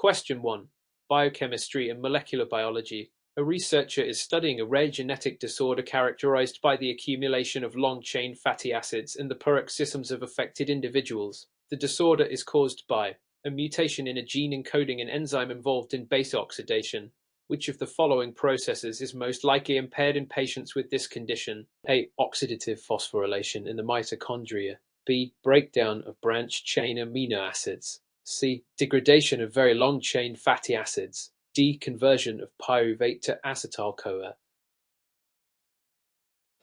Question 1. Biochemistry and molecular biology. A researcher is studying a rare genetic disorder characterized by the accumulation of long-chain fatty acids in the peroxisomes of affected individuals. The disorder is caused by a mutation in a gene encoding an enzyme involved in base oxidation. Which of the following processes is most likely impaired in patients with this condition? A. Oxidative phosphorylation in the mitochondria. B. Breakdown of branched-chain amino acids. C. Degradation of very long-chain fatty acids. D. Conversion of pyruvate to acetyl-CoA.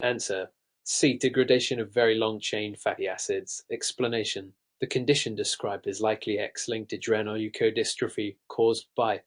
Answer. C. Degradation of very long-chain fatty acids. Explanation. The condition described is likely X-linked adrenoleukodystrophy caused by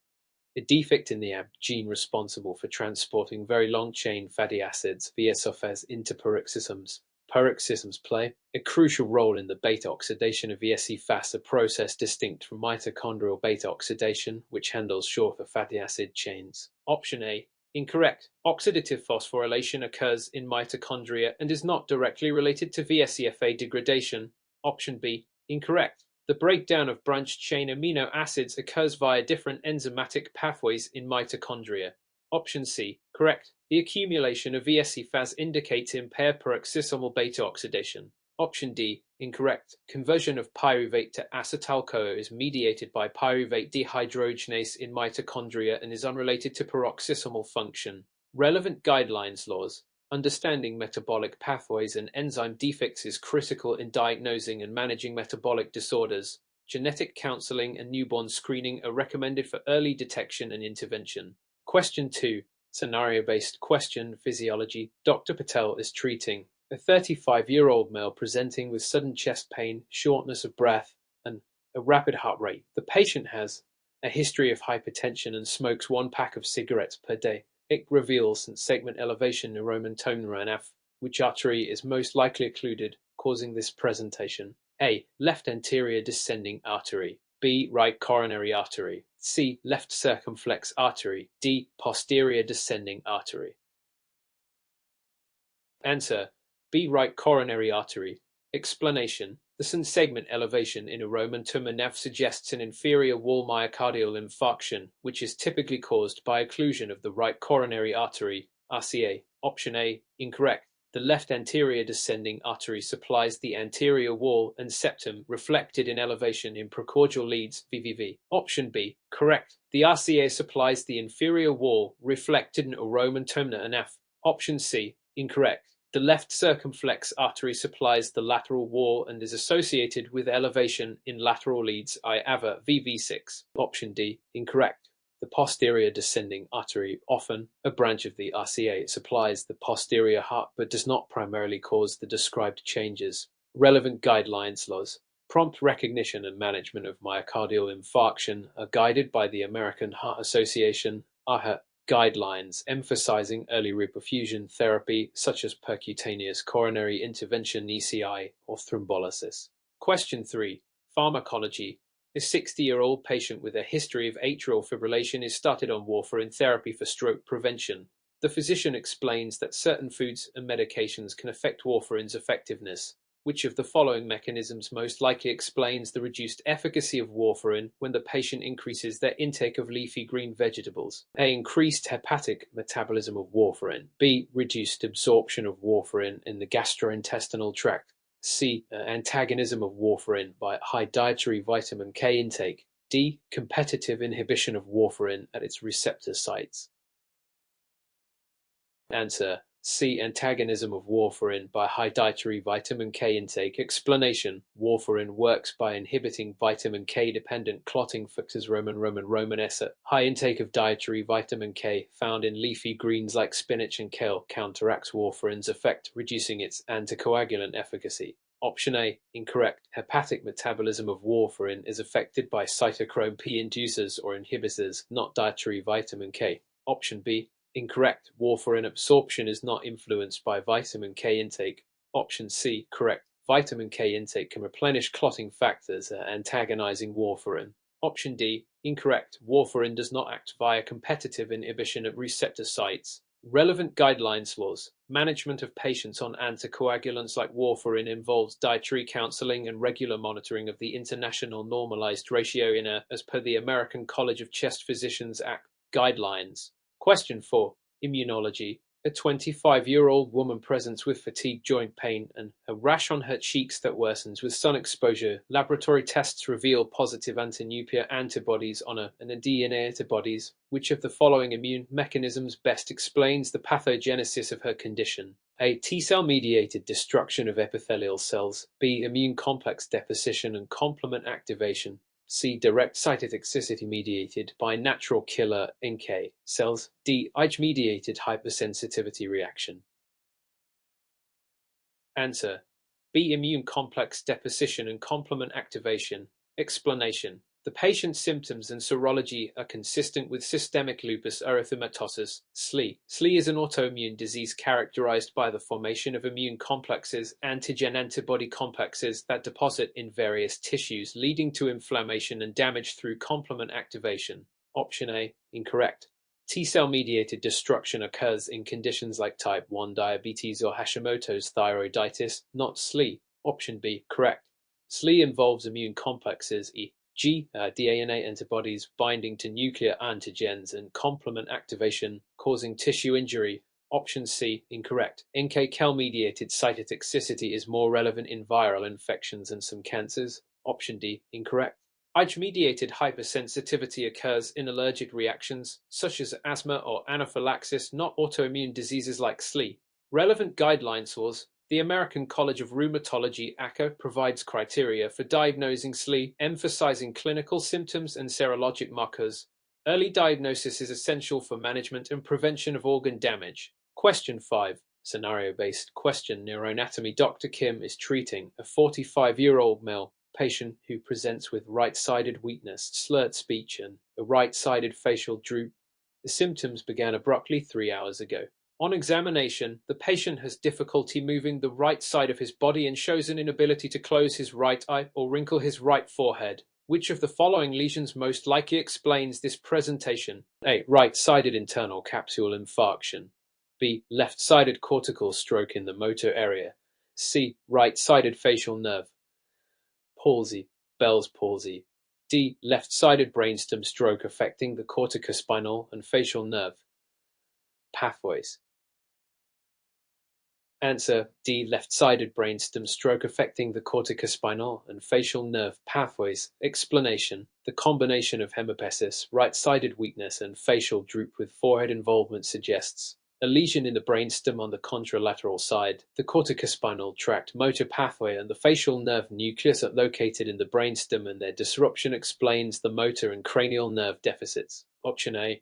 a defect in the AB gene responsible for transporting very long-chain fatty acids VSFAs into peroxisomes. Peroxisomes play a crucial role in the beta oxidation of VSE-Fas, a process distinct from mitochondrial beta oxidation, which handles shorter fatty acid chains. Option A. Incorrect. Oxidative phosphorylation occurs in mitochondria and is not directly related to VSE-Fa degradation. Option B. Incorrect. The breakdown of branched-chain amino acids occurs via different enzymatic pathways in mitochondria. Option C. Correct. The accumulation of VSE-Fas indicates impaired peroxisomal beta oxidation. Option D. Incorrect. Conversion of pyruvate to acetyl-CoA is mediated by pyruvate dehydrogenase in mitochondria and is unrelated to peroxisomal function. Relevant guidelines laws. Understanding metabolic pathways and enzyme defects is critical in diagnosing and managing metabolic disorders. Genetic counseling and newborn screening are recommended for early detection and intervention. Question 2. Scenario-based question, physiology. Dr. Patel is treating a 35-year-old male presenting with sudden chest pain, shortness of breath, and a rapid heart rate. The patient has a history of hypertension and smokes 1 pack of cigarettes per day. It reveals segment elevation neuromentomna and F, which artery is most likely occluded, causing this presentation. A. Left anterior descending artery. B. Right coronary artery. C. Left circumflex artery. D. Posterior descending artery. Answer. B. Right coronary artery. Explanation. The segment elevation in neuromentum and F suggests an inferior wall myocardial infarction, which is typically caused by occlusion of the right coronary artery, RCA. Option A. Incorrect. The left anterior descending artery supplies the anterior wall and septum, reflected in elevation in precordial leads, VVV. Option B. Correct. The RCA supplies the inferior wall, reflected in neuromentomna and F. Option C. Incorrect. The left circumflex artery supplies the lateral wall and is associated with elevation in lateral leads, IAVA, VV6. Option D. Incorrect. The posterior descending artery, often a branch of the RCA, supplies the posterior heart but does not primarily cause the described changes. Relevant guidelines laws. Prompt recognition and management of myocardial infarction are guided by the American Heart Association, AHA, guidelines emphasizing early reperfusion therapy such as percutaneous coronary intervention ECI or thrombolysis. Question 3. Pharmacology. A 60-year-old patient with a history of atrial fibrillation is started on warfarin therapy for stroke prevention. The physician explains that certain foods and medications can affect warfarin's effectiveness. Which of the following mechanisms most likely explains the reduced efficacy of warfarin when the patient increases their intake of leafy green vegetables? A. Increased hepatic metabolism of warfarin. B. Reduced absorption of warfarin in the gastrointestinal tract. C. Antagonism of warfarin by high dietary vitamin K intake. D. Competitive inhibition of warfarin at its receptor sites. Answer. C. Antagonism of warfarin by high dietary vitamin K intake. Explanation. Warfarin works by inhibiting vitamin K-dependent clotting factors Roman-S. High intake of dietary vitamin K found in leafy greens like spinach and kale counteracts warfarin's effect, reducing its anticoagulant efficacy. Option A. Incorrect. Hepatic metabolism of warfarin is affected by cytochrome P inducers or inhibitors, not dietary vitamin K. Option B. Incorrect. Warfarin absorption is not influenced by vitamin K intake. Option C. Correct. Vitamin K intake can replenish clotting factors, antagonizing warfarin. Option D. Incorrect. Warfarin does not act via competitive inhibition at receptor sites. Relevant guidelines laws. Management of patients on anticoagulants like warfarin involves dietary counseling and regular monitoring of the International Normalized Ratio as per the American College of Chest Physicians Act guidelines. Question 4. Immunology. A 25-year-old woman presents with fatigue, joint pain, and a rash on her cheeks that worsens with sun exposure. Laboratory tests reveal positive anti-nuclear antibodies on and DNA antibodies. Which of the following immune mechanisms best explains the pathogenesis of her condition? A. T-cell mediated destruction of epithelial cells. B. Immune complex deposition and complement activation. C. Direct cytotoxicity mediated by natural killer NK cells. D. IgE-mediated hypersensitivity reaction. Answer. B. Immune complex deposition and complement activation. Explanation. The patient's symptoms and serology are consistent with systemic lupus erythematosus, SLE. SLE is an autoimmune disease characterized by the formation of immune complexes, antigen-antibody complexes, that deposit in various tissues, leading to inflammation and damage through complement activation. Option A, incorrect. T-cell mediated destruction occurs in conditions like type 1 diabetes or Hashimoto's thyroiditis, not SLE. Option B, correct. SLE involves immune complexes e.g. DNA antibodies binding to nuclear antigens and complement activation, causing tissue injury. Option C, incorrect. NK cell-mediated cytotoxicity is more relevant in viral infections and some cancers. Option D, incorrect. IgE-mediated hypersensitivity occurs in allergic reactions, such as asthma or anaphylaxis, not autoimmune diseases like SLE. Relevant guideline source. The American College of Rheumatology (ACA) provides criteria for diagnosing SLE, emphasizing clinical symptoms and serologic markers. Early diagnosis is essential for management and prevention of organ damage. Question 5. Scenario-based question. Neuroanatomy. Dr. Kim is treating a 45-year-old male patient who presents with right-sided weakness, slurred speech, and a right-sided facial droop. The symptoms began abruptly 3 hours ago. On examination, the patient has difficulty moving the right side of his body and shows an inability to close his right eye or wrinkle his right forehead. Which of the following lesions most likely explains this presentation? A. Right-sided internal capsule infarction. B. Left-sided cortical stroke in the motor area. C. Right-sided facial nerve palsy, Bell's palsy. D. Left-sided brainstem stroke affecting the corticospinal and facial nerve pathways. Answer. D. Left-sided brainstem stroke affecting the corticospinal and facial nerve pathways. Explanation. The combination of hemiplesis, right-sided weakness, and facial droop with forehead involvement suggests a lesion in the brainstem on the contralateral side, the corticospinal tract motor pathway, and the facial nerve nucleus are located in the brainstem, and their disruption explains the motor and cranial nerve deficits. Option A,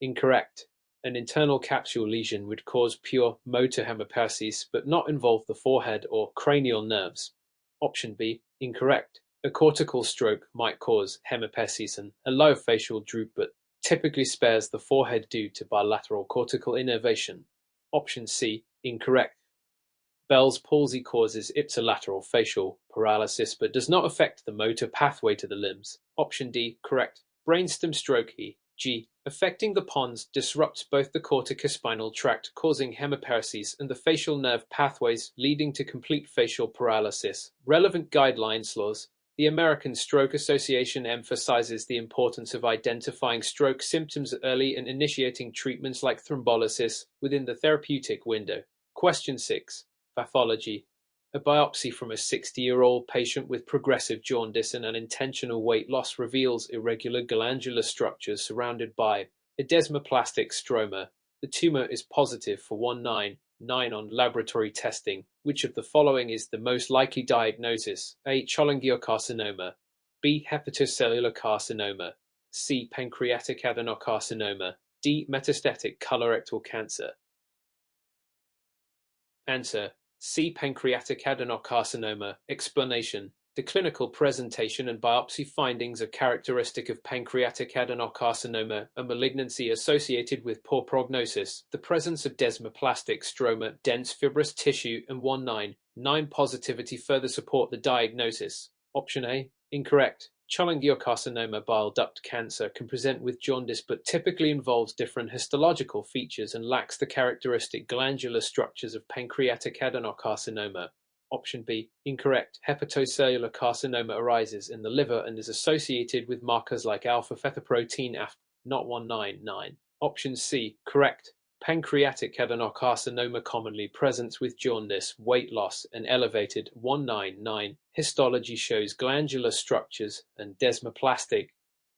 incorrect. An internal capsule lesion would cause pure motor hemiparesis but not involve the forehead or cranial nerves. Option B, incorrect. A cortical stroke might cause hemiparesis and a low facial droop but typically spares the forehead due to bilateral cortical innervation. Option C, incorrect. Bell's palsy causes ipsilateral facial paralysis but does not affect the motor pathway to the limbs. Option D, correct. Brainstem stroke e.g. affecting the pons disrupts both the corticospinal tract, causing hemiparesis, and the facial nerve pathways, leading to complete facial paralysis. Relevant guidelines laws. The American Stroke Association emphasizes the importance of identifying stroke symptoms early and initiating treatments like thrombolysis within the therapeutic window. Question 6. Pathology. A biopsy from a 60-year-old patient with progressive jaundice and unintentional weight loss reveals irregular glandular structures surrounded by a desmoplastic stroma. The tumor is positive for 199 on laboratory testing. Which of the following is the most likely diagnosis? A. Cholangiocarcinoma. B. Hepatocellular carcinoma. C. Pancreatic adenocarcinoma. D. Metastatic colorectal cancer. Answer. C. Pancreatic adenocarcinoma. Explanation. The clinical presentation and biopsy findings are characteristic of pancreatic adenocarcinoma, a malignancy associated with poor prognosis. The presence of desmoplastic stroma, dense fibrous tissue, and 199 positivity further support the diagnosis. Option A, incorrect. Cholangiocarcinoma bile duct cancer can present with jaundice but typically involves different histological features and lacks the characteristic glandular structures of pancreatic adenocarcinoma. Option B, incorrect. Hepatocellular carcinoma arises in the liver and is associated with markers like alpha-fetoprotein AF, not 199. Option C, correct. Pancreatic adenocarcinoma commonly presents with jaundice, weight loss, and elevated 199. Histology shows glandular structures and desmoplastic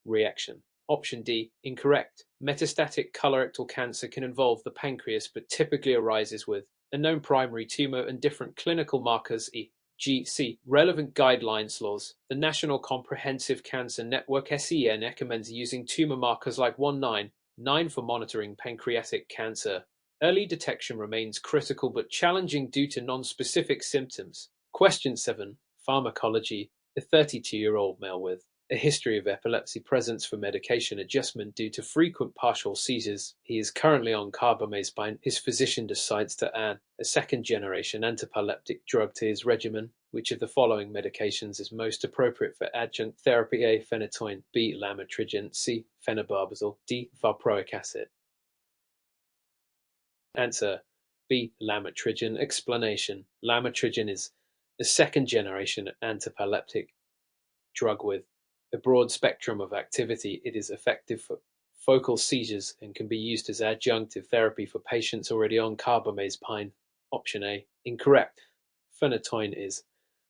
reaction. Option D, incorrect. Metastatic colorectal cancer can involve the pancreas but typically arises with a known primary tumor and different clinical markers e.g. relevant guidelines laws. The National Comprehensive Cancer Network (SEN) recommends using tumor markers like 199 for monitoring pancreatic cancer. Early detection remains critical but challenging due to non-specific symptoms. Question 7. Pharmacology. A 32-year-old male with a history of epilepsy presents for medication adjustment due to frequent partial seizures. He is currently on carbamazepine. His physician decides to add a second-generation antiepileptic drug to his regimen. Which of the following medications is most appropriate for adjunct therapy? A. Phenytoin, B. Lamotrigine, C. Phenobarbital, D. Valproic acid. Answer: B. Lamotrigine. Explanation: Lamotrigine is a second-generation antiepileptic drug with a broad spectrum of activity. It is effective for focal seizures and can be used as adjunctive therapy for patients already on carbamazepine. Option A, incorrect. Phenytoin is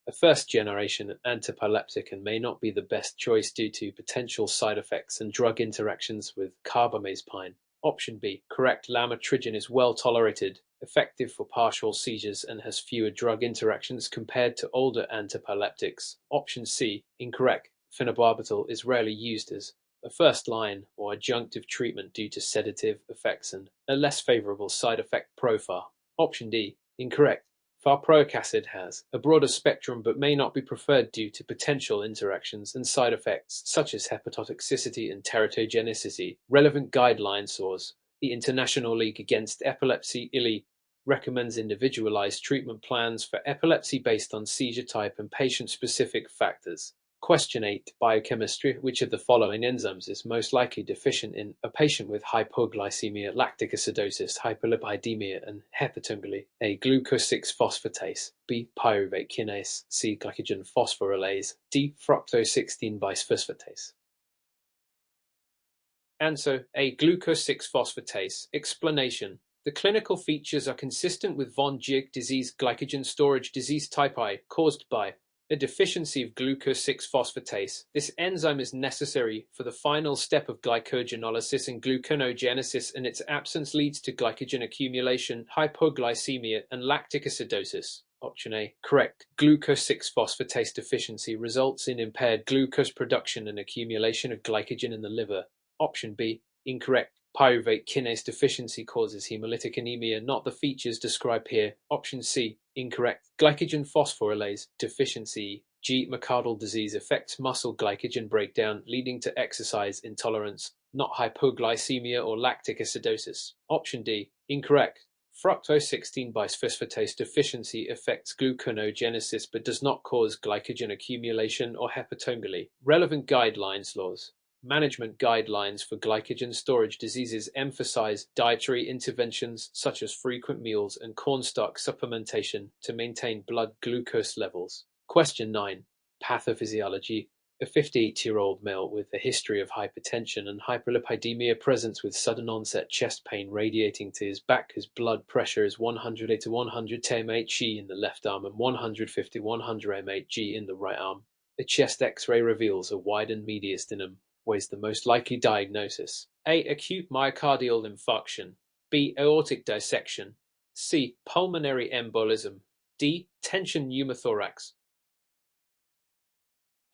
a first-generation antiepileptic and may not be the best choice due to potential side effects and drug interactions with carbamazepine. Option B, correct. Lamotrigine is well tolerated, effective for partial seizures, and has fewer drug interactions compared to older antiepileptics. Option C, incorrect. Phenobarbital is rarely used as a first-line or adjunctive treatment due to sedative effects and a less favorable side effect profile. Option D, incorrect. Valproic acid has a broader spectrum but may not be preferred due to potential interactions and side effects such as hepatotoxicity and teratogenicity. Relevant guideline source: the International League Against Epilepsy (ILE) recommends individualized treatment plans for epilepsy based on seizure type and patient-specific factors. Question 8. Biochemistry. Which of the following enzymes is most likely deficient in a patient with hypoglycemia, lactic acidosis, hyperlipidemia, and hepatomegaly? A. Glucose 6-phosphatase, B. Pyruvate kinase, C. Glycogen phosphorylase, D. Fructose 16-bisphosphatase. Answer: A. Glucose 6-phosphatase. Explanation: the clinical features are consistent with von Gierke disease, glycogen storage disease type I, caused by a deficiency of glucose 6-phosphatase. This enzyme is necessary for the final step of glycogenolysis and gluconeogenesis, and its absence leads to glycogen accumulation, hypoglycemia, and lactic acidosis. Option A, correct. Glucose 6-phosphatase deficiency results in impaired glucose production and accumulation of glycogen in the liver. Option B, incorrect. Pyruvate kinase deficiency causes hemolytic anemia, not the features described here. Option C, incorrect. Glycogen phosphorylase deficiency, G. Mecardle disease, affects muscle glycogen breakdown, leading to exercise intolerance, not hypoglycemia or lactic acidosis. Option D, incorrect. Fructose 16-bisphosphatase deficiency affects gluconeogenesis but does not cause glycogen accumulation or hepatomegaly. Relevant guidelines laws. Management guidelines for glycogen storage diseases emphasize dietary interventions such as frequent meals and cornstarch supplementation to maintain blood glucose levels. Question 9. Pathophysiology. A 58-year-old male with a history of hypertension and hyperlipidemia presents with sudden onset chest pain radiating to his back. His blood pressure is 100 to 110 mmHg in the left arm and 150 to 100 mmHg in the right arm. A chest X-ray reveals a widened mediastinum. Weighs the most likely diagnosis? A. Acute myocardial infarction, B. Aortic dissection, C. Pulmonary embolism, D. Tension pneumothorax.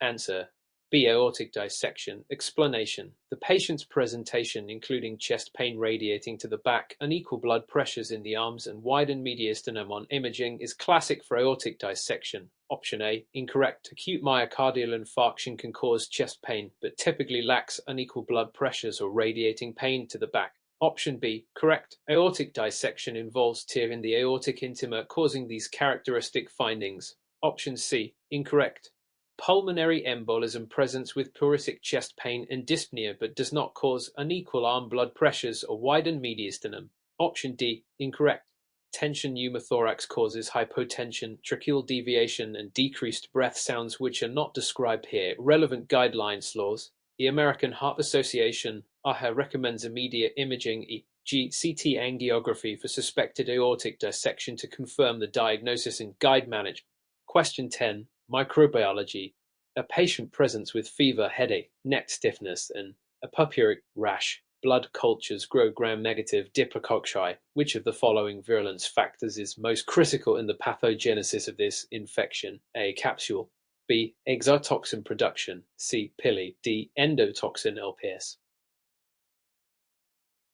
Answer: B. Aortic dissection. Explanation: the patient's presentation, including chest pain radiating to the back, unequal blood pressures in the arms, and widened mediastinum on imaging, is classic for aortic dissection. Option A, incorrect. Acute myocardial infarction can cause chest pain, but typically lacks unequal blood pressures or radiating pain to the back. Option B, correct. Aortic dissection involves tear in the aortic intima, causing these characteristic findings. Option C, incorrect. Pulmonary embolism presents with pleurisy chest pain and dyspnea but does not cause unequal arm blood pressures or widen mediastinum. Option D, incorrect. Tension pneumothorax causes hypotension, tracheal deviation, and decreased breath sounds which are not described here. Relevant guidelines laws. The American Heart Association (AHA) recommends immediate imaging, e.g. CT angiography for suspected aortic dissection to confirm the diagnosis and guide management. Question 10. Microbiology. A patient presents with fever, headache, neck stiffness, and a purpuric rash. Blood cultures grow gram-negative diplococci. Which of the following virulence factors is most critical in the pathogenesis of this infection? A. Capsule. B. Exotoxin production. C. Pili. D. Endotoxin LPS.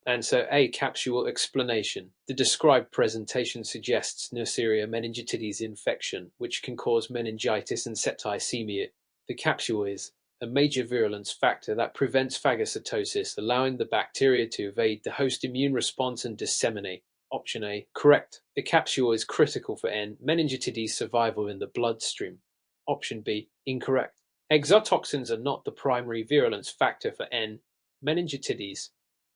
Answer A. Capsule explanation. The described presentation suggests Neisseria meningitidis infection, which can cause meningitis and septicemia. The capsule is a major virulence factor that prevents phagocytosis, allowing the bacteria to evade the host immune response and disseminate. Option A, correct. The capsule is critical for N. meningitidis survival in the bloodstream. Option B, incorrect. Exotoxins are not the primary virulence factor for N. meningitidis.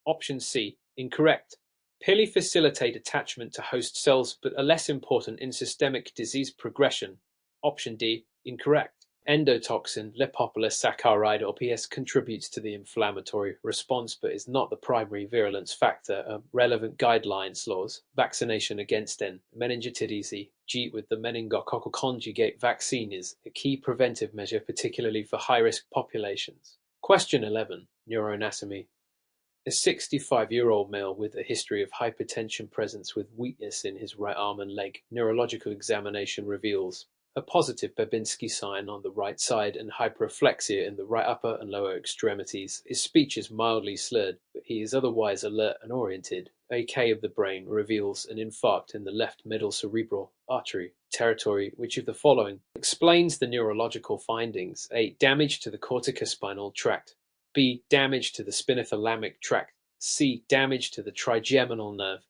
Option C, incorrect. Pili facilitate attachment to host cells but are less important in systemic disease progression. Option D, incorrect. Endotoxin, lipopolysaccharide LPS contributes to the inflammatory response but is not the primary virulence factor. Relevant guidelines laws. Vaccination against N. meningitidis (G) with the meningococcal conjugate vaccine is a key preventive measure, particularly for high-risk populations. Question 11. Neuroanatomy. A 65-year-old male with a history of hypertension presents with weakness in his right arm and leg. Neurological examination reveals a positive Babinski sign on the right side and hyperreflexia in the right upper and lower extremities. His speech is mildly slurred, but he is otherwise alert and oriented. AK of the brain reveals an infarct in the left middle cerebral artery territory. Which of the following explains the neurological findings? A. Damage to the corticospinal tract. B. Damage to the spinothalamic tract. C. Damage to the trigeminal nerve.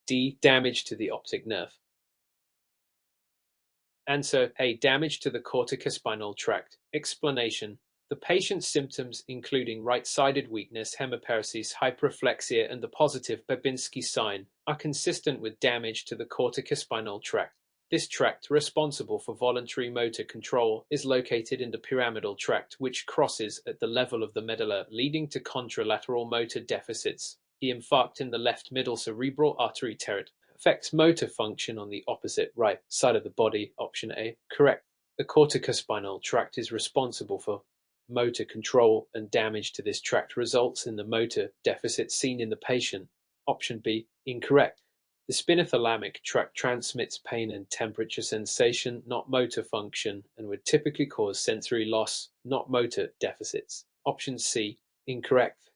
D. Damage to the optic nerve. Answer A. Damage to the corticospinal tract. Explanation. The patient's symptoms, including right-sided weakness, hemiparesis, hyperreflexia, and the positive Babinski sign, are consistent with damage to the corticospinal tract. This tract, responsible for voluntary motor control, is located in the pyramidal tract, which crosses at the level of the medulla, leading to contralateral motor deficits. The infarct in the left middle cerebral artery territory affects motor function on the opposite right side of the body. Option A, correct. The corticospinal tract is responsible for motor control, and damage to this tract results in the motor deficit seen in the patient. Option B, incorrect. The spinothalamic tract transmits pain and temperature sensation, not motor function, and would typically cause sensory loss, not motor deficits. Option C, incorrect.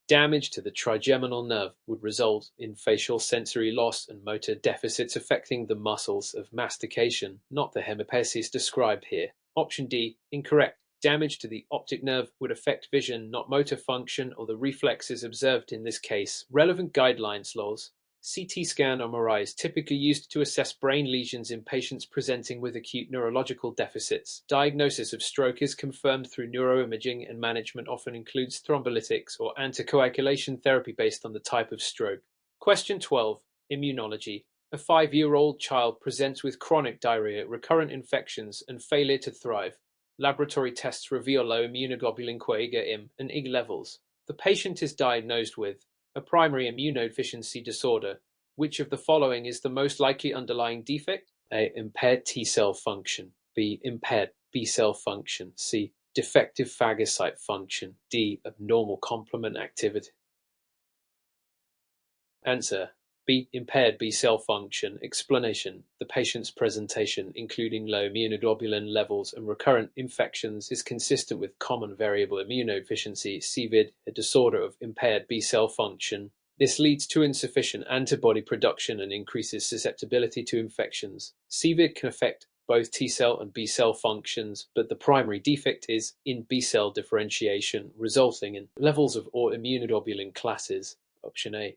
Damage to the trigeminal nerve would result in facial sensory loss and motor deficits affecting the muscles of mastication, not the hemiparesis described here. Option D, incorrect. Damage to the optic nerve would affect vision, not motor function, or the reflexes observed in this case. Relevant guidelines laws. CT scan MRI is typically used to assess brain lesions in patients presenting with acute neurological deficits. Diagnosis of stroke is confirmed through neuroimaging, and management often includes thrombolytics or anticoagulation therapy based on the type of stroke. Question 12. Immunology. A 5-year-old child presents with chronic diarrhea, recurrent infections, and failure to thrive. Laboratory tests reveal low immunoglobulin IgM and Ig levels. The patient is diagnosed with a primary immunodeficiency disorder. Which of the following is the most likely underlying defect? A. Impaired T-cell function. B. Impaired B-cell function. C. Defective phagocyte function. D. Abnormal complement activity. Answer B. Impaired B-cell function. Explanation. The patient's presentation, including low immunoglobulin levels and recurrent infections, is consistent with common variable immunodeficiency (CVID), a disorder of impaired B-cell function. This leads to insufficient antibody production and increases susceptibility to infections. CVID can affect both T-cell and B-cell functions, but the primary defect is in B-cell differentiation, resulting in levels of all immunoglobulin classes. Option A,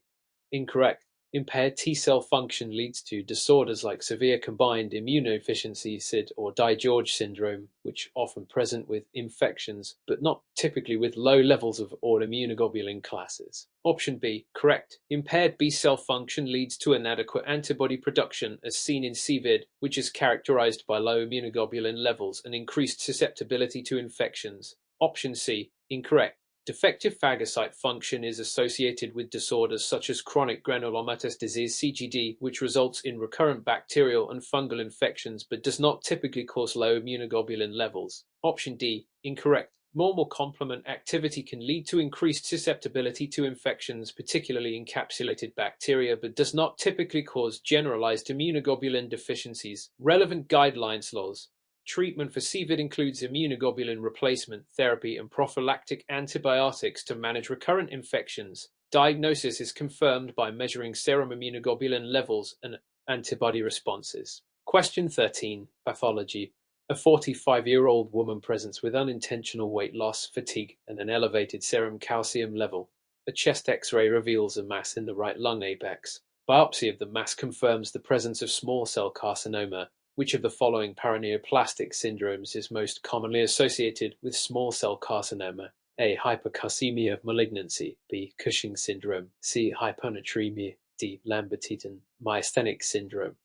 incorrect. Impaired T-cell function leads to disorders like severe combined immunodeficiency (SID) or DiGeorge syndrome, which are often present with infections, but not typically with low levels of all immunoglobulin classes. Option B, correct. Impaired B-cell function leads to inadequate antibody production as seen in CVID, which is characterized by low immunoglobulin levels and increased susceptibility to infections. Option C, incorrect. Defective phagocyte function is associated with disorders such as chronic granulomatous disease (CGD), which results in recurrent bacterial and fungal infections but does not typically cause low immunoglobulin levels. Option D, incorrect. Normal complement activity can lead to increased susceptibility to infections, particularly encapsulated bacteria, but does not typically cause generalized immunoglobulin deficiencies. Relevant guidelines laws. Treatment for CVID includes immunoglobulin replacement therapy and prophylactic antibiotics to manage recurrent infections. Diagnosis is confirmed by measuring serum immunoglobulin levels and antibody responses. Question 13. Pathology. A 45-year-old woman presents with unintentional weight loss, fatigue, and an elevated serum calcium level. A chest X-ray reveals a mass in the right lung apex. Biopsy of the mass confirms the presence of small cell carcinoma. Which of the following paraneoplastic syndromes is most commonly associated with small cell carcinoma? A. Hypercalcemia of malignancy. B. Cushing syndrome. C. Hyponatremia. D. Lambert-Eaton myasthenic syndrome.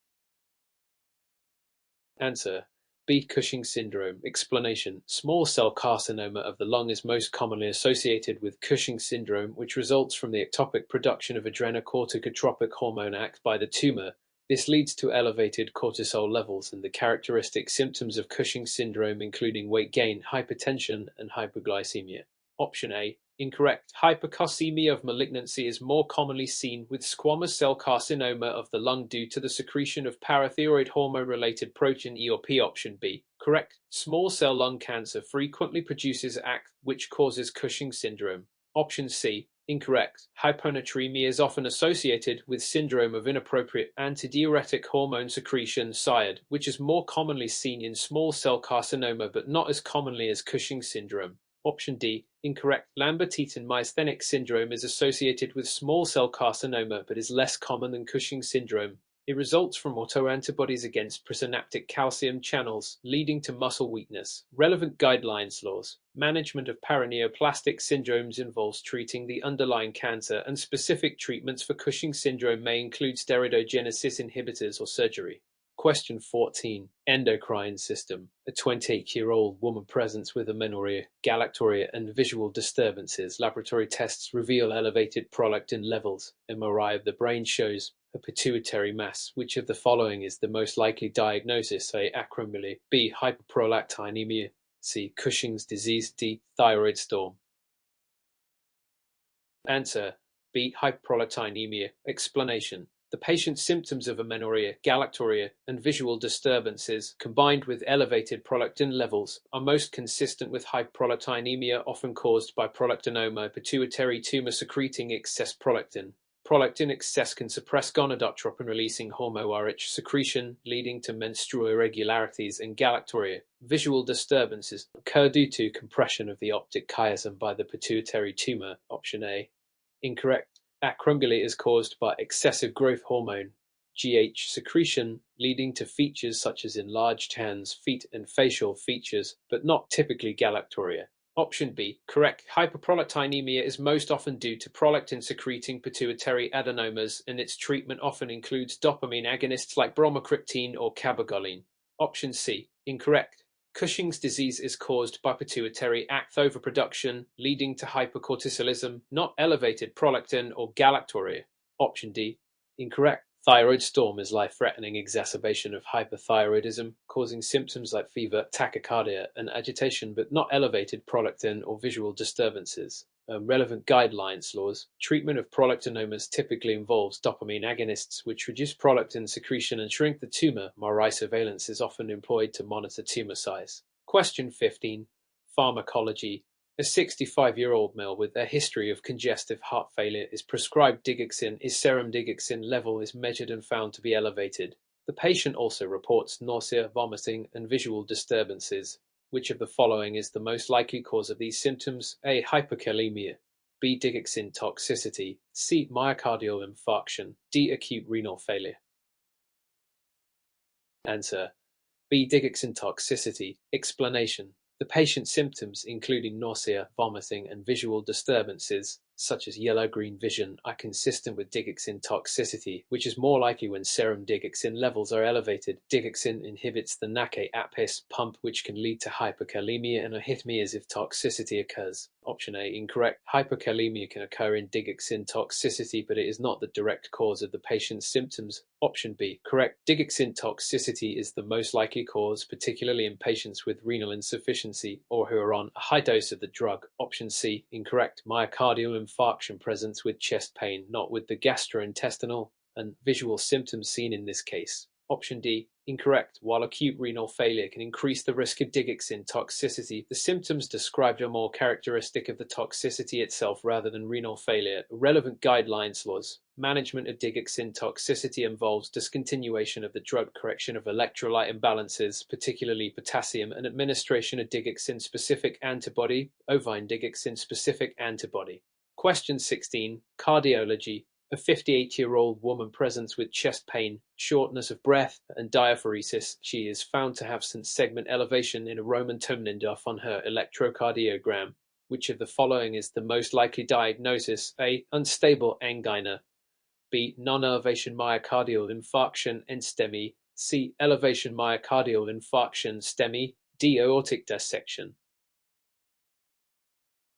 Answer. B. Cushing syndrome. Explanation. Small cell carcinoma of the lung is most commonly associated with Cushing syndrome, which results from the ectopic production of adrenocorticotropic hormone ACT by the tumor. This leads to elevated cortisol levels and the characteristic symptoms of Cushing syndrome, including weight gain, hypertension, and hypoglycemia. Option A, incorrect. Hypercalcemia of malignancy is more commonly seen with squamous cell carcinoma of the lung due to the secretion of parathyroid hormone-related protein E or P. Option B, correct. Small cell lung cancer frequently produces ACT, which causes Cushing syndrome. Option C, incorrect. Hyponatremia is often associated with syndrome of inappropriate antidiuretic hormone secretion (SIAD), which is more commonly seen in small cell carcinoma but not as commonly as Cushing syndrome. Option D, incorrect. Lambert-Eaton myasthenic syndrome is associated with small cell carcinoma but is less common than Cushing syndrome. It results from autoantibodies against presynaptic calcium channels, leading to muscle weakness. Relevant guidelines laws. Management of paraneoplastic syndromes involves treating the underlying cancer, and specific treatments for Cushing syndrome may include steroidogenesis inhibitors or surgery. Question 14. Endocrine system. A 28-year-old woman presents with amenorrhea, galactorrhea, and visual disturbances. Laboratory tests reveal elevated prolactin levels. MRI of the brain shows a pituitary mass. Which of the following is the most likely diagnosis? A. Acromegaly. B. Hyperprolactinemia. C. Cushing's disease. D. Thyroid storm. Answer. B. Hyperprolactinemia. Explanation. The patient's symptoms of amenorrhea, galactorrhea, and visual disturbances, combined with elevated prolactin levels, are most consistent with hyperprolactinemia, often caused by prolactinoma, pituitary tumor secreting excess prolactin. Prolactin excess can suppress gonadotropin-releasing hormone Rh secretion, leading to menstrual irregularities and galactorrhea. Visual disturbances occur due to compression of the optic chiasm by the pituitary tumor. Option A. Incorrect. Acromegaly is caused by excessive growth hormone (GH) secretion, leading to features such as enlarged hands, feet, and facial features, but not typically galactorrhea. Option B, correct. Hyperprolactinemia is most often due to prolactin-secreting pituitary adenomas, and its treatment often includes dopamine agonists like bromocriptine or cabergoline. Option C, incorrect. Cushing's disease is caused by pituitary ACT overproduction, leading to hypercortisolism, not elevated prolactin or galactorrhea. Option D, incorrect. Thyroid storm is life-threatening exacerbation of hyperthyroidism, causing symptoms like fever, tachycardia, and agitation, but not elevated prolactin or visual disturbances. Relevant guidelines laws. Treatment of prolactinomas typically involves dopamine agonists, which reduce prolactin secretion and shrink the tumor. MRI surveillance is often employed to monitor tumor size. Question 15. Pharmacology. A 65-year-old male with a history of congestive heart failure is prescribed digoxin. His serum digoxin level is measured and found to be elevated. The patient also reports nausea, vomiting, and visual disturbances. Which of the following is the most likely cause of these symptoms? A. Hyperkalemia. B. Digoxin toxicity, C. Myocardial infarction, D. Acute renal failure. Answer: B. Digoxin toxicity. Explanation: the patient's symptoms, including nausea, vomiting, and visual disturbances, such as yellow-green vision, are consistent with digoxin toxicity, which is more likely when serum digoxin levels are elevated. Digoxin inhibits the NAC-APAS pump, which can lead to hyperkalemia and arrhythmias if toxicity occurs. Option A, incorrect. Hyperkalemia can occur in digoxin toxicity, but it is not the direct cause of the patient's symptoms. Option B, correct. Digoxin toxicity is the most likely cause, particularly in patients with renal insufficiency or who are on a high dose of the drug. Option C, incorrect. Myocardial infarction presents with chest pain, not with the gastrointestinal and visual symptoms seen in this case. Option D, incorrect. While acute renal failure can increase the risk of digoxin toxicity, the symptoms described are more characteristic of the toxicity itself rather than renal failure. Relevant guidelines laws. Management of digoxin toxicity involves discontinuation of the drug, correction of electrolyte imbalances, particularly potassium, and administration of digoxin-specific antibody, ovine digoxin-specific antibody. Question 16. Cardiology. A 58-year-old woman presents with chest pain, shortness of breath, and diaphoresis. She is found to have sense segment elevation in a Roman Tomnendorf on her electrocardiogram. Which of the following is the most likely diagnosis? A. Unstable angina. B. Non-elevation myocardial infarction and STEMI. C. Elevation myocardial infarction STEMI. D. Aortic dissection.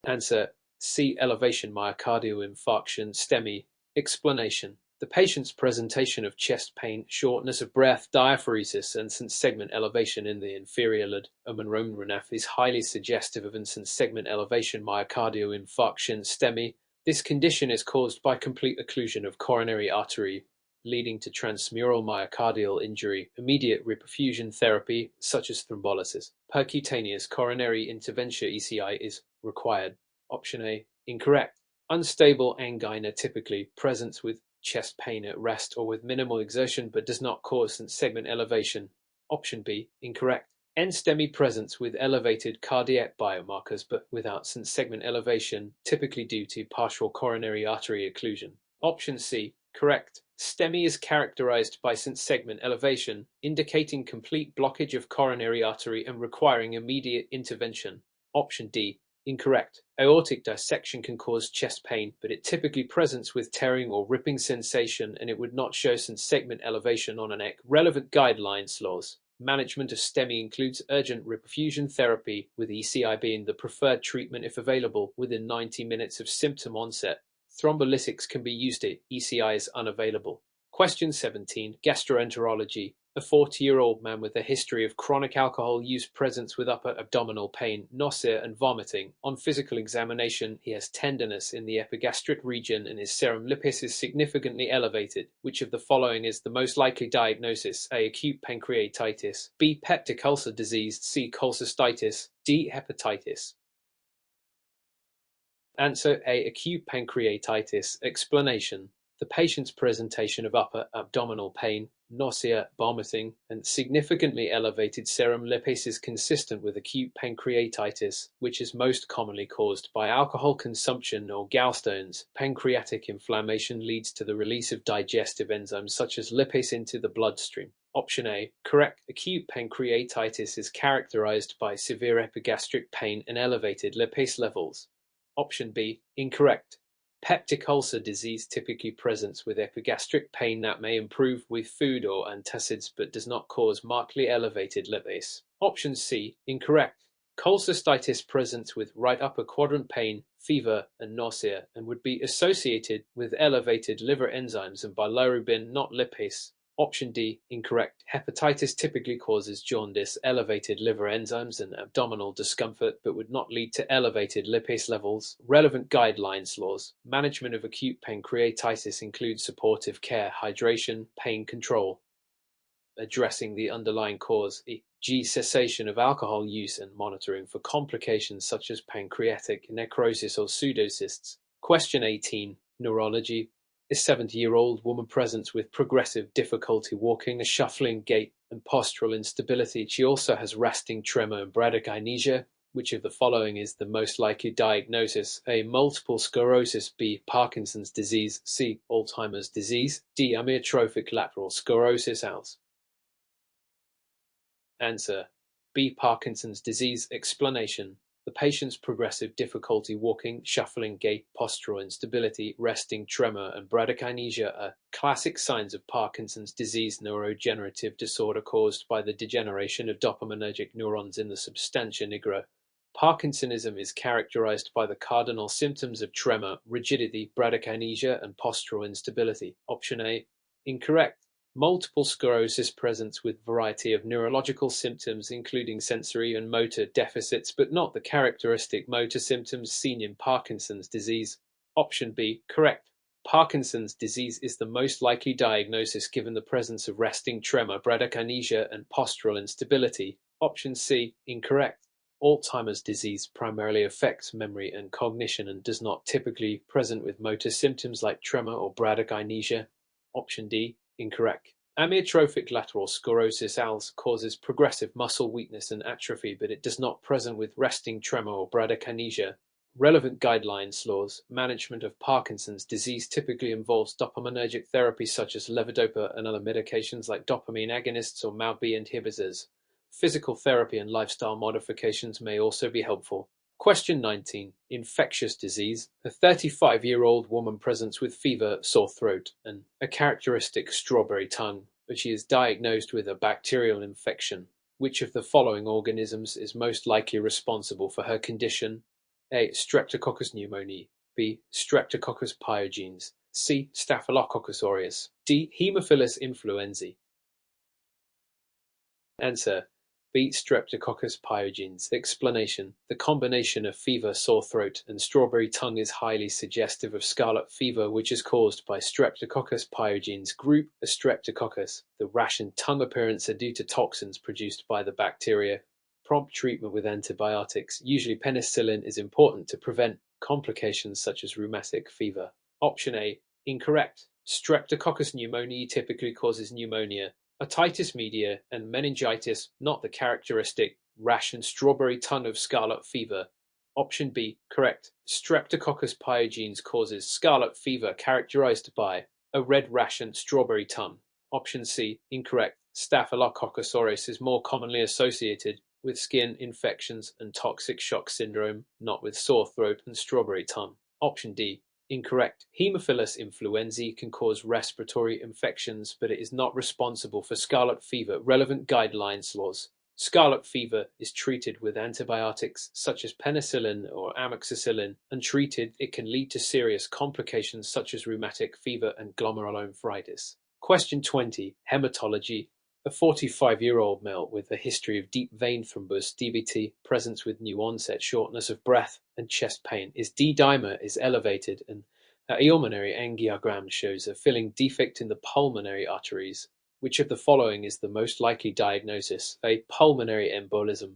Answer: C. Elevation myocardial infarction STEMI. Explanation: the patient's presentation of chest pain, shortness of breath, diaphoresis, and sense segment elevation in the inferior lumen is highly suggestive of sense segment elevation myocardial infarction STEMI. This condition is caused by complete occlusion of coronary artery, leading to transmural myocardial injury. Immediate reperfusion therapy, such as thrombolysis, percutaneous coronary intervention (ECI) is required. Option A, incorrect. Unstable angina typically presents with chest pain at rest or with minimal exertion but does not cause sense segment elevation. Option B, incorrect. NSTEMI presents with elevated cardiac biomarkers but without sense segment elevation, typically due to partial coronary artery occlusion. Option C, correct. STEMI is characterized by sense segment elevation, indicating complete blockage of coronary artery and requiring immediate intervention. Option D, incorrect. Aortic dissection can cause chest pain, but it typically presents with tearing or ripping sensation, and it would not show sense segment elevation on an ECG. Relevant guidelines laws. Management of STEMI includes urgent reperfusion therapy, with ECI being the preferred treatment if available within 90 minutes of symptom onset. Thrombolytics can be used if ECI is unavailable. Question 17. Gastroenterology. A 40-year-old man with a history of chronic alcohol use presents with upper abdominal pain, nausea, and vomiting. On physical examination, he has tenderness in the epigastric region and his serum lipase is significantly elevated. Which of the following is the most likely diagnosis? A. Acute pancreatitis. B. Peptic ulcer disease. C. Cholecystitis. D. Hepatitis. Answer A. Acute pancreatitis. Explanation: the patient's presentation of upper abdominal pain, nausea, vomiting, and significantly elevated serum lipase is consistent with acute pancreatitis, which is most commonly caused by alcohol consumption or gallstones. Pancreatic inflammation leads to the release of digestive enzymes such as lipase into the bloodstream. Option A, correct. Acute pancreatitis is characterized by severe epigastric pain and elevated lipase levels. Option B, incorrect. Peptic ulcer disease typically presents with epigastric pain that may improve with food or antacids but does not cause markedly elevated lipase. Option C, incorrect. Cholecystitis presents with right upper quadrant pain, fever, and nausea and would be associated with elevated liver enzymes and bilirubin, not lipase. Option D, incorrect. Hepatitis typically causes jaundice, elevated liver enzymes, and abdominal discomfort, but would not lead to elevated lipase levels. Relevant guidelines laws. Management of acute pancreatitis includes supportive care, hydration, pain control, addressing the underlying cause, e.g. cessation of alcohol use, and monitoring for complications such as pancreatic necrosis or pseudocysts. Question 18. Neurology. A 70-year-old woman presents with progressive difficulty walking, a shuffling gait, and postural instability. She also has resting tremor and bradykinesia. Which of the following is the most likely diagnosis? A. Multiple sclerosis. B. Parkinson's disease. C. Alzheimer's disease. D. Amyotrophic lateral sclerosis. ALS. Answer: B. Parkinson's disease. Explanation: the patient's progressive difficulty walking, shuffling gait, postural instability, resting, tremor, and bradykinesia are classic signs of Parkinson's disease, neurodegenerative disorder caused by the degeneration of dopaminergic neurons in the substantia nigra. Parkinsonism is characterized by the cardinal symptoms of tremor, rigidity, bradykinesia, and postural instability. Option A. Incorrect. Multiple sclerosis presents with variety of neurological symptoms including sensory and motor deficits but not the characteristic motor symptoms seen in Parkinson's disease. Option B. Correct. Parkinson's disease is the most likely diagnosis given the presence of resting tremor, bradykinesia, and postural instability. Option C. Incorrect. Alzheimer's disease primarily affects memory and cognition and does not typically present with motor symptoms like tremor or bradykinesia. Option D. Incorrect. Amyotrophic lateral sclerosis (ALS) causes progressive muscle weakness and atrophy, but it does not present with resting tremor or bradykinesia. Relevant guidelines laws. Management of Parkinson's disease typically involves dopaminergic therapy such as levodopa and other medications like dopamine agonists or MAO-B inhibitors. Physical therapy and lifestyle modifications may also be helpful. Question 19. Infectious disease. A 35-year-old woman presents with fever, sore throat, and a characteristic strawberry tongue, but she is diagnosed with a bacterial infection. Which of the following organisms is most likely responsible for her condition? A. Streptococcus pneumoniae. B. Streptococcus pyogenes. C. Staphylococcus aureus. D. Haemophilus influenzae. Answer: B. Streptococcus pyogenes. Explanation: the combination of fever, sore throat, and strawberry tongue is highly suggestive of scarlet fever, which is caused by Streptococcus pyogenes group a Streptococcus. The rash and tongue appearance are due to toxins produced by the bacteria. Prompt treatment with antibiotics, usually penicillin, is important to prevent complications such as rheumatic fever. Option A. Incorrect. Streptococcus pneumoniae typically causes pneumonia, otitis media, and meningitis, not the characteristic rash and strawberry tongue of scarlet fever. Option B. Correct. Streptococcus pyogenes causes scarlet fever characterized by a red rash and strawberry tongue. Option C. Incorrect. Staphylococcus aureus is more commonly associated with skin infections and toxic shock syndrome, not with sore throat and strawberry tongue. Option D. Incorrect. Haemophilus influenzae can cause respiratory infections, but it is not responsible for scarlet fever. Relevant guidelines laws. Scarlet fever is treated with antibiotics such as penicillin or amoxicillin. Untreated, it can lead to serious complications such as rheumatic fever and glomerulonephritis. Question 20. Hematology. A 45-year-old male with a history of deep vein thrombus (DVT), presents with new onset shortness of breath and chest pain. His D-dimer is elevated and a pulmonary angiogram shows a filling defect in the pulmonary arteries. Which of the following is the most likely diagnosis? A. Pulmonary embolism.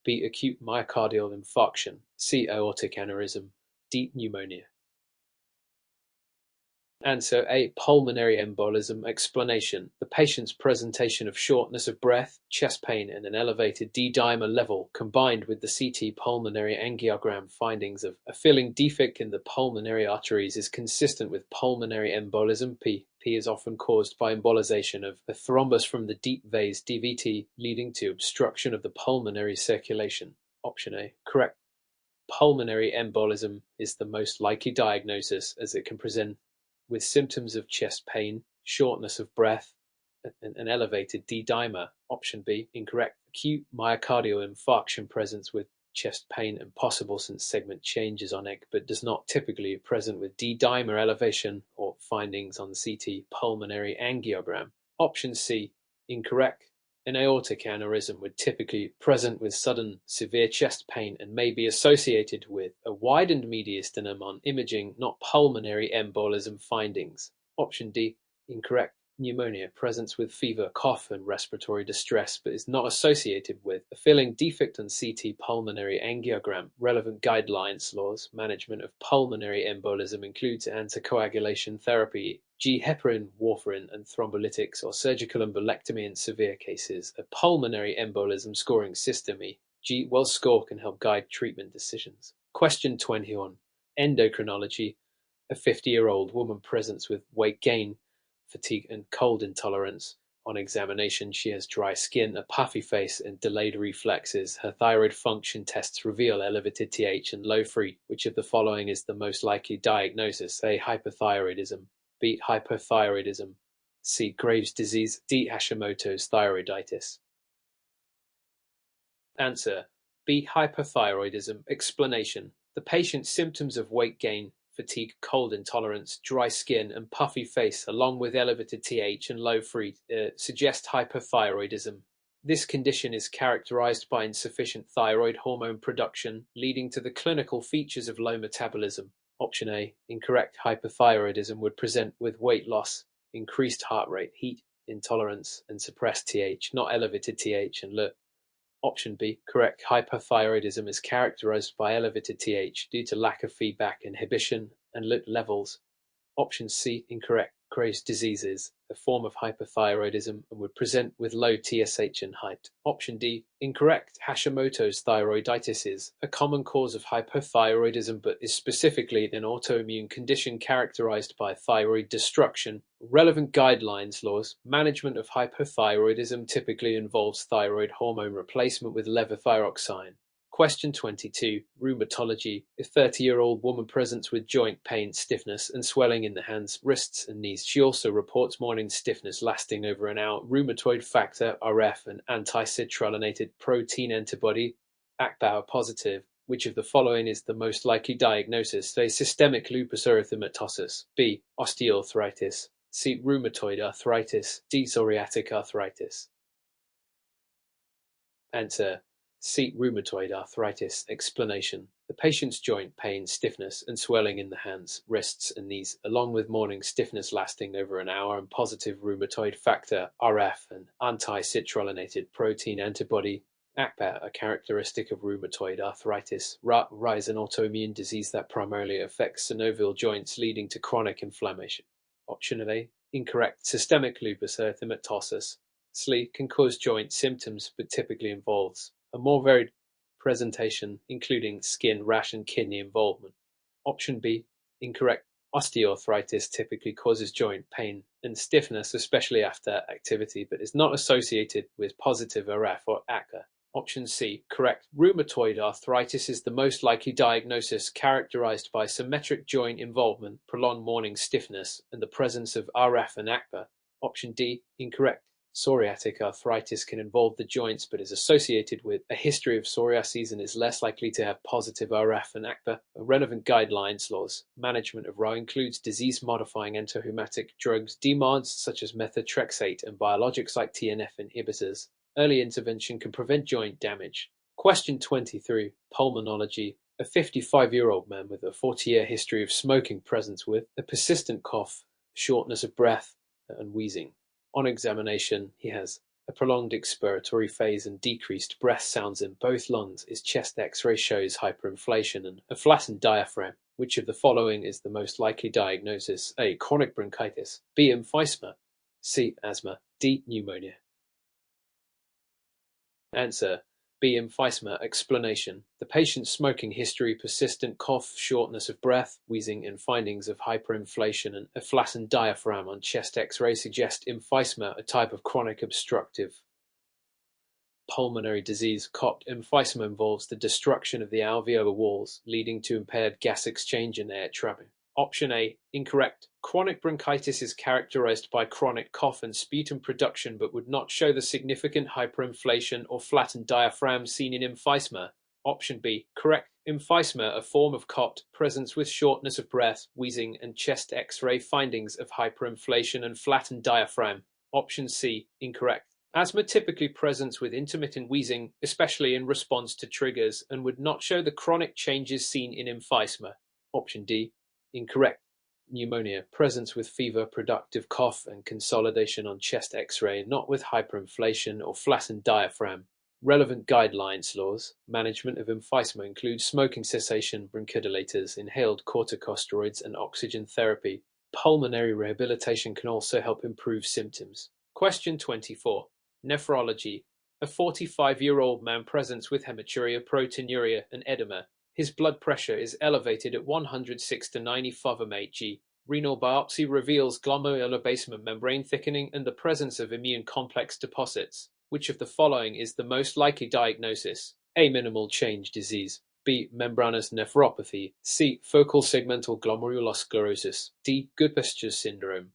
B. Acute myocardial infarction. C. Aortic aneurysm. D. Pneumonia. Answer A. Pulmonary embolism. Explanation: the patient's presentation of shortness of breath, chest pain, and an elevated D-dimer level, combined with the CT pulmonary angiogram findings of a filling defect in the pulmonary arteries, is consistent with pulmonary embolism. P is often caused by embolization of a thrombus from the deep vase (DVT), leading to obstruction of the pulmonary circulation. Option A. Correct. Pulmonary embolism is the most likely diagnosis as it can present with symptoms of chest pain, shortness of breath, and an elevated D-dimer. Option B. Incorrect. Acute myocardial infarction presents with chest pain and possible sense segment changes on ECG, but does not typically present with D-dimer elevation or findings on CT pulmonary angiogram. Option C. Incorrect. An aortic aneurysm would typically present with sudden severe chest pain and may be associated with a widened mediastinum on imaging, not pulmonary embolism findings. Option D. Incorrect. Pneumonia presents with fever, cough, and respiratory distress, but is not associated with a filling defect on CT pulmonary angiogram. Relevant guidelines laws. Management of pulmonary embolism includes anticoagulation therapy, G-heparin, warfarin, and thrombolytics, or surgical embolectomy in severe cases. A pulmonary embolism scoring system G. Well score can help guide treatment decisions. Question 21. Endocrinology. A 50-year-old woman presents with weight gain, fatigue, and cold intolerance. On examination, she has dry skin, a puffy face, and delayed reflexes. Her thyroid function tests reveal elevated TH and low free. Which of the following is the most likely diagnosis? A. Hypothyroidism. B. Hypothyroidism. C. Graves' disease. D. Hashimoto's thyroiditis. Answer: B. Hypothyroidism. Explanation: the patient's symptoms of weight gain, fatigue, cold intolerance, dry skin, and puffy face, along with elevated TH and low free, suggest hypothyroidism. This condition is characterized by insufficient thyroid hormone production, leading to the clinical features of low metabolism. Option A. Incorrect. Hypothyroidism would present with weight loss, increased heart rate, heat intolerance, and suppressed TH, not elevated TH and LH. Option B. Correct. Hypothyroidism is characterized by elevated TH due to lack of feedback inhibition and LH levels. Option C. Incorrect. Graves' disease is a form of hypothyroidism and would present with low TSH and height. Option D. Incorrect. Hashimoto's thyroiditis is a common cause of hypothyroidism but is specifically an autoimmune condition characterized by thyroid destruction. Relevant guidelines laws. Management of hypothyroidism typically involves thyroid hormone replacement with levothyroxine. Question 22. Rheumatology. A 30-year-old woman presents with joint pain, stiffness, and swelling in the hands, wrists, and knees. She also reports morning stiffness lasting over an hour. Rheumatoid factor (RF) and anti-citrullinated protein antibody (ACPA) positive. Which of the following is the most likely diagnosis? A. Systemic lupus erythematosus. B. Osteoarthritis. C. Rheumatoid arthritis. D. Psoriatic arthritis. Answer: C. Rheumatoid arthritis. Explanation: the patient's joint pain, stiffness, and swelling in the hands, wrists, and knees, along with morning stiffness lasting over an hour, and positive rheumatoid factor (RF) and anti-citrullinated protein antibody (ACPA) are characteristic of rheumatoid arthritis. RA is an autoimmune disease that primarily affects synovial joints, leading to chronic inflammation. Option A. Incorrect. Systemic lupus erythematosus (SLE) can cause joint symptoms but typically involves a more varied presentation, including skin, rash, and kidney involvement. Option B. Incorrect. Osteoarthritis typically causes joint pain and stiffness, especially after activity, but is not associated with positive RF or ACPA. Option C. Correct. Rheumatoid arthritis is the most likely diagnosis, characterized by symmetric joint involvement, prolonged morning stiffness, and the presence of RF and ACPA. Option D. Incorrect. Psoriatic arthritis can involve the joints but is associated with a history of psoriasis and is less likely to have positive RF and ACPA. Relevant guidelines laws. Management of RA includes disease-modifying antihemotic drugs, DMARDs such as methotrexate, and biologics like TNF inhibitors. Early intervention can prevent joint damage. Question 23. Pulmonology. A 55-year-old man with a 40-year history of smoking presents with a persistent cough, shortness of breath, and wheezing. On examination, he has a prolonged expiratory phase and decreased breath sounds in both lungs. His chest X-ray shows hyperinflation and a flattened diaphragm. Which of the following is the most likely diagnosis? A. Chronic bronchitis. B. Emphysema. C. Asthma. D. Pneumonia. Answer: B. Emphysema. Explanation: the patient's smoking history, persistent cough, shortness of breath, wheezing, and findings of hyperinflation and a flattened diaphragm on chest X-ray suggest emphysema, a type of chronic obstructive pulmonary disease. COPD. Emphysema involves the destruction of the alveolar walls, leading to impaired gas exchange and air trapping. Option A. Incorrect. Chronic bronchitis is characterized by chronic cough and sputum production but would not show the significant hyperinflation or flattened diaphragm seen in emphysema. Option B. Correct. Emphysema, a form of COPD, presents with shortness of breath, wheezing, and chest X-ray findings of hyperinflation and flattened diaphragm. Option C. Incorrect. Asthma typically presents with intermittent wheezing, especially in response to triggers, and would not show the chronic changes seen in emphysema. Option D. Incorrect. Pneumonia presents with fever, productive cough, and consolidation on chest X-ray, not with hyperinflation or flattened diaphragm. Relevant guidelines laws. Management of emphysema includes smoking cessation, bronchodilators, inhaled corticosteroids, and oxygen therapy. Pulmonary rehabilitation can also help improve symptoms. Question 24. Nephrology. A 45-year-old man presents with hematuria, proteinuria, and edema. His blood pressure is elevated at 106 to 95 Hg. Renal biopsy reveals glomerular basement membrane thickening and the presence of immune complex deposits. Which of the following is the most likely diagnosis? A. Minimal change disease. B. Membranous nephropathy. C. Focal segmental glomerulosclerosis. D. Goodpasture's syndrome.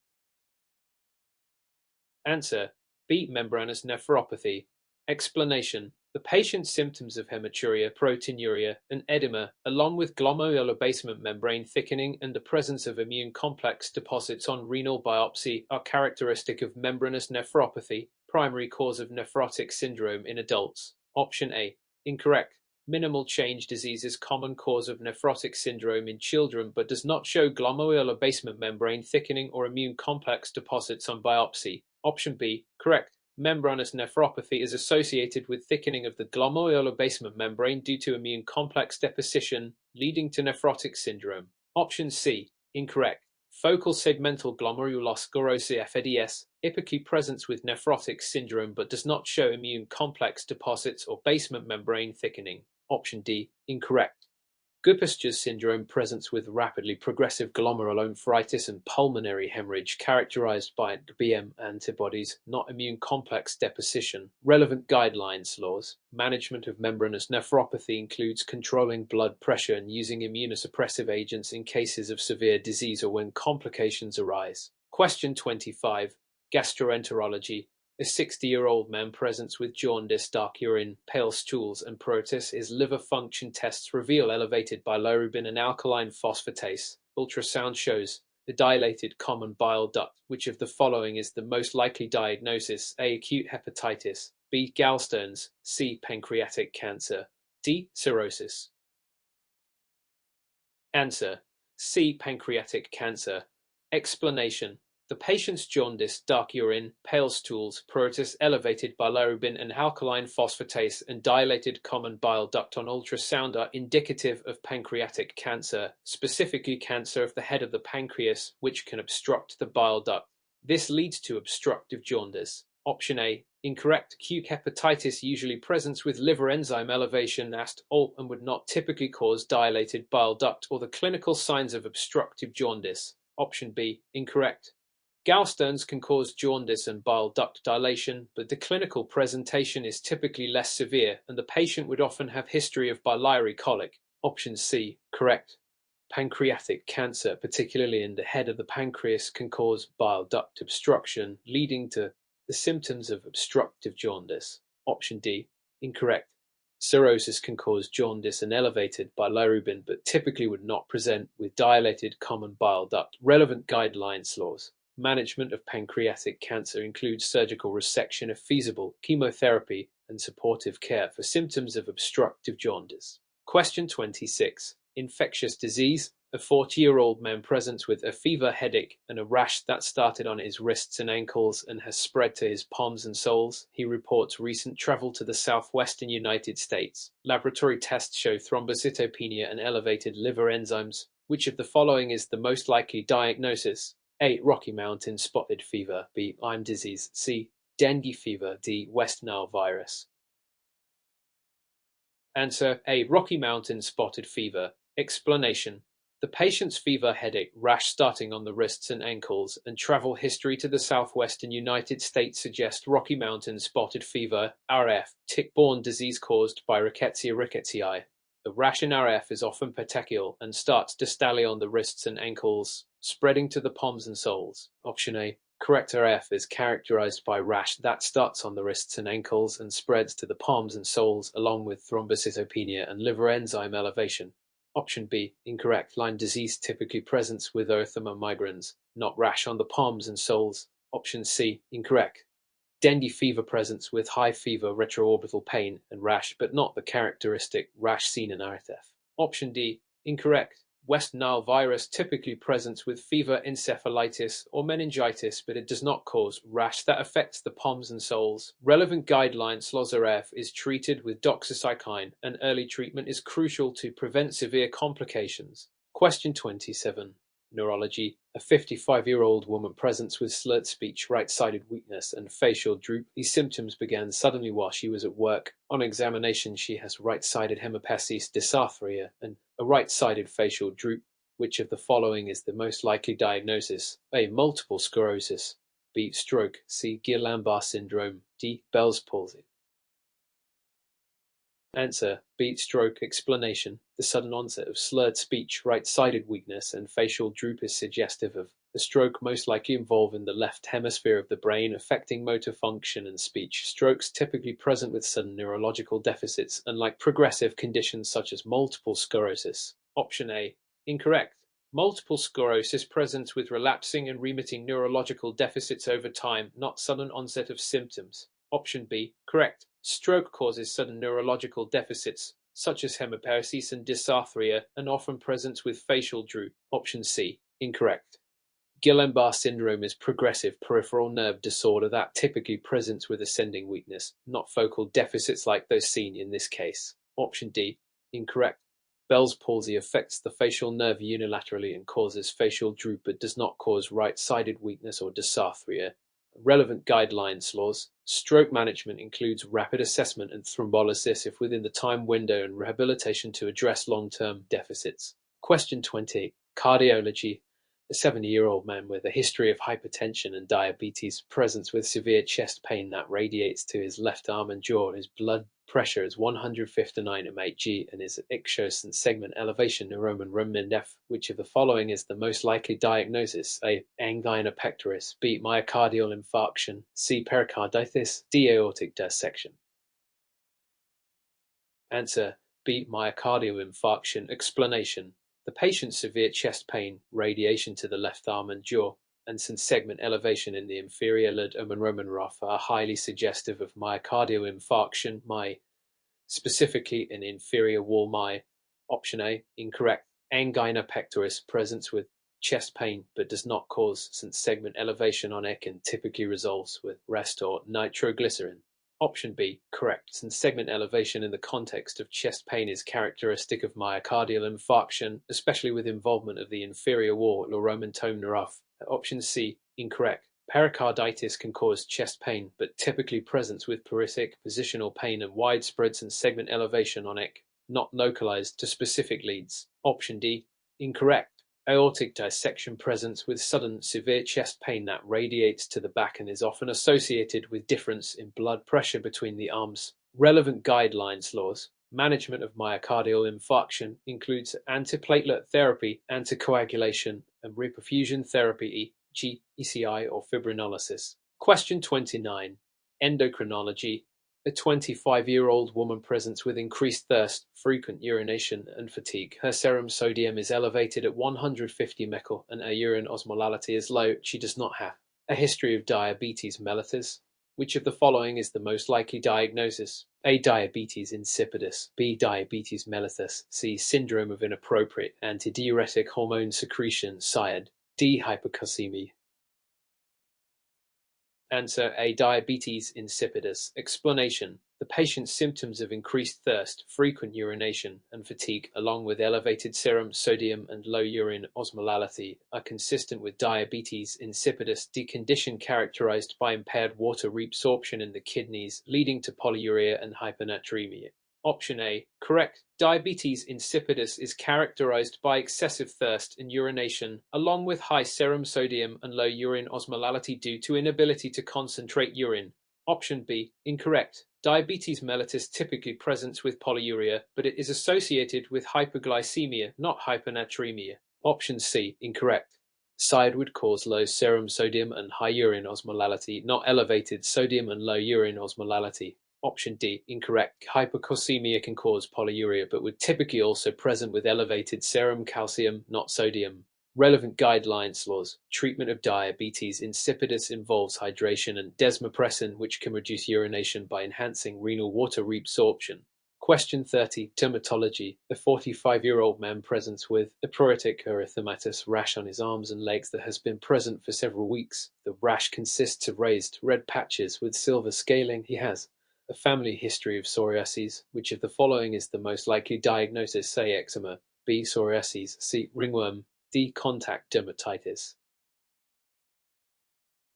Answer: B. Membranous nephropathy. Explanation: the patient's symptoms of hematuria, proteinuria, and edema, along with glomerular basement membrane thickening and the presence of immune complex deposits on renal biopsy, are characteristic of membranous nephropathy, primary cause of nephrotic syndrome in adults. Option A. Incorrect. Minimal change disease is common cause of nephrotic syndrome in children but does not show glomerular basement membrane thickening or immune complex deposits on biopsy. Option B. Correct. Membranous nephropathy is associated with thickening of the glomerular basement membrane due to immune complex deposition, leading to nephrotic syndrome. Option C. Incorrect. Focal segmental glomerulosclerosis (FSD) typically presents with nephrotic syndrome but does not show immune complex deposits or basement membrane thickening. Option D. Incorrect. Goodpasture's syndrome presents with rapidly progressive glomerulonephritis and pulmonary hemorrhage characterized by BM antibodies, not immune complex deposition. Relevant guidelines laws. Management of membranous nephropathy includes controlling blood pressure and using immunosuppressive agents in cases of severe disease or when complications arise. Question 25. Gastroenterology. A 60-year-old man presents with jaundice, dark urine, pale stools, and pruritus. His liver function tests reveal elevated bilirubin and alkaline phosphatase. Ultrasound shows a dilated common bile duct. Which of the following is the most likely diagnosis? A. Acute hepatitis. B. Gallstones. C. Pancreatic cancer. D. Cirrhosis. Answer: C. Pancreatic cancer. Explanation: the patient's jaundice, dark urine, pale stools, pruritus, elevated bilirubin and alkaline phosphatase, and dilated common bile duct on ultrasound are indicative of pancreatic cancer, specifically cancer of the head of the pancreas, which can obstruct the bile duct. This leads to obstructive jaundice. Option A. Incorrect. Acute hepatitis usually presents with liver enzyme elevation and would not typically cause dilated bile duct or the clinical signs of obstructive jaundice. Option B. Incorrect. Gallstones can cause jaundice and bile duct dilation, but the clinical presentation is typically less severe, and the patient would often have history of biliary colic. Option C. Correct. Pancreatic cancer, particularly in the head of the pancreas, can cause bile duct obstruction, leading to the symptoms of obstructive jaundice. Option D. Incorrect. Cirrhosis can cause jaundice and elevated bilirubin, but typically would not present with dilated common bile duct. Relevant guidelines laws. Management of pancreatic cancer includes surgical resection if feasible, chemotherapy, and supportive care for symptoms of obstructive jaundice. Question 26. Infectious disease. A 40-year-old man presents with a fever, headache, and a rash that started on his wrists and ankles and has spread to his palms and soles. He reports recent travel to the southwestern United States. Laboratory tests show thrombocytopenia and elevated liver enzymes. Which of the following is the most likely diagnosis? A. Rocky Mountain spotted fever. B. Lyme disease. C. Dengue fever. D. West Nile virus. Answer: A. Rocky Mountain spotted fever. Explanation: the patient's fever, headache, rash starting on the wrists and ankles, and travel history to the southwestern United States suggest Rocky Mountain spotted fever, RF, tick-borne disease caused by Rickettsia rickettsii. The rash in RF is often petechial and starts distally on the wrists and ankles, spreading to the palms and soles. Option A. Correct. RF is characterized by rash that starts on the wrists and ankles and spreads to the palms and soles, along with thrombocytopenia and liver enzyme elevation. Option B. Incorrect. Lyme disease typically presents with erythema migrans, not rash on the palms and soles. Option C. Incorrect. Dengue fever presents with high fever, retroorbital pain, and rash, but not the characteristic rash seen in RF. Option D. Incorrect. West Nile virus typically presents with fever, encephalitis, or meningitis, but it does not cause rash that affects the palms and soles. Relevant guidelines: RF is treated with doxycycline, and early treatment is crucial to prevent severe complications. Question 27. Neurology. A 55-year-old woman presents with slurred speech, right-sided weakness, and facial droop. These symptoms began suddenly while she was at work. On examination, she has right-sided hemiparesis dysarthria and a right-sided facial droop. Which of the following is the most likely diagnosis? A. Multiple sclerosis. B. Stroke. C. Guillain-Barré syndrome. D. Bell's palsy. Answer: B. Stroke. Explanation: the sudden onset of slurred speech, right-sided weakness, and facial droop is suggestive of a stroke most likely involving the left hemisphere of the brain, affecting motor function and speech. Strokes typically present with sudden neurological deficits, unlike progressive conditions such as multiple sclerosis. Option A. Incorrect. Multiple sclerosis presents with relapsing and remitting neurological deficits over time, not sudden onset of symptoms. Option B. Correct. Stroke causes sudden neurological deficits, such as hemiparesis and dysarthria, and often presents with facial droop. Option C. Incorrect. Guillain-Barré syndrome is progressive peripheral nerve disorder that typically presents with ascending weakness, not focal deficits like those seen in this case. Option D. Incorrect. Bell's palsy affects the facial nerve unilaterally and causes facial droop but does not cause right-sided weakness or dysarthria. Relevant guidelines laws. Stroke management includes rapid assessment and thrombolysis if within the time window and rehabilitation to address long-term deficits. Question 20. Cardiology. A 70-year-old man with a history of hypertension and diabetes presents with severe chest pain that radiates to his left arm and jaw. His blood pressure is 159 mmHg and his ichthyosis and segment elevation neuromen F. Which of the following is the most likely diagnosis? A. Angina pectoris. B. Myocardial infarction. C. Pericarditis. D. Aortic dissection. Answer: B. Myocardial infarction. Explanation: the patient's severe chest pain, radiation to the left arm and jaw, and some segment elevation in the inferior lid Roman are highly suggestive of myocardial infarction, specifically in inferior wall Option A. Incorrect. Angina pectoris presents with chest pain but does not cause, since segment elevation on ECG and typically resolves with rest or nitroglycerin. Option B. Correct, since segment elevation in the context of chest pain is characteristic of myocardial infarction, especially with involvement of the inferior wall Roman nerve. Option C. Incorrect. Pericarditis can cause chest pain, but typically presents with paresthetic positional pain and widespread segment elevation on ECG, not localized to specific leads. Option D. Incorrect. Aortic dissection presents with sudden, severe chest pain that radiates to the back and is often associated with difference in blood pressure between the arms. Relevant guidelines laws. Management of myocardial infarction includes antiplatelet therapy, anticoagulation, and reperfusion therapy, e.g. ECI or fibrinolysis. Question 29. Endocrinology. A 25-year-old woman presents with increased thirst, frequent urination, and fatigue. Her serum sodium is elevated at 150 microl and her urine osmolality is low. She does not have a history of diabetes mellitus. Which of the following is the most likely diagnosis? A. Diabetes insipidus. B. Diabetes mellitus. C. Syndrome of inappropriate antidiuretic hormone secretion, SIAD. D. Hypocalcemia. Answer: A. Diabetes insipidus. Explanation: the patient's symptoms of increased thirst, frequent urination, and fatigue, along with elevated serum sodium and low urine osmolality, are consistent with diabetes insipidus, the condition characterized by impaired water reabsorption in the kidneys, leading to polyuria and hyponatremia. Option A. Correct. Diabetes insipidus is characterized by excessive thirst and urination, along with high serum sodium and low urine osmolality due to inability to concentrate urine. Option B. Incorrect. Diabetes mellitus typically presents with polyuria, but it is associated with hypoglycemia, not hyponatremia. Option C. Incorrect. SIAD would cause low serum sodium and high urine osmolality, not elevated sodium and low urine osmolality. Option D. Incorrect. Hypocalcemia can cause polyuria, but would typically also present with elevated serum calcium, not sodium. Relevant guidelines laws. Treatment of diabetes insipidus involves hydration and desmopressin, which can reduce urination by enhancing renal water reabsorption. Question 30. Dermatology. A 45-year-old man presents with a pruritic erythematous rash on his arms and legs that has been present for several weeks. The rash consists of raised red patches with silver scaling. He has a family history of psoriasis. Which of the following is the most likely diagnosis? A. Eczema. B. Psoriasis. C. Ringworm. D. Contact dermatitis.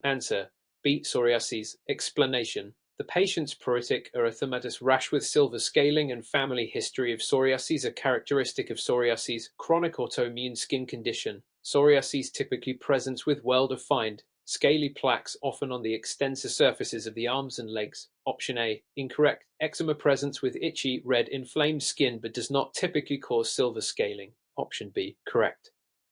Answer: B. Psoriasis. Explanation: the patient's pruritic erythematous rash with silver scaling and family history of psoriasis are characteristic of psoriasis, chronic autoimmune skin condition. Psoriasis typically presents with well-defined, scaly plaques often on the extensor surfaces of the arms and legs. Option A. Incorrect. Eczema presents with itchy, red, inflamed skin but does not typically cause silver scaling. Option B. Correct.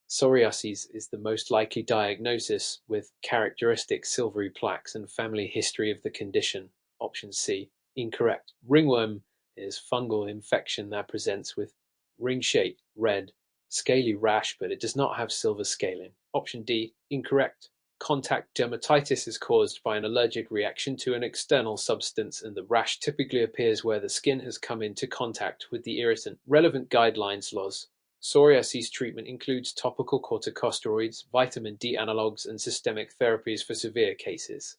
Psoriasis is the most likely diagnosis, with characteristic silvery plaques and family history of the condition. Option C. Incorrect. Ringworm is fungal infection that presents with ring-shaped, red, scaly rash, but it does not have silver scaling. Option D. Incorrect. Contact dermatitis is caused by an allergic reaction to an external substance, and the rash typically appears where the skin has come into contact with the irritant. Relevant guidelines laws. Psoriasis treatment includes topical corticosteroids, vitamin D analogues, and systemic therapies for severe cases.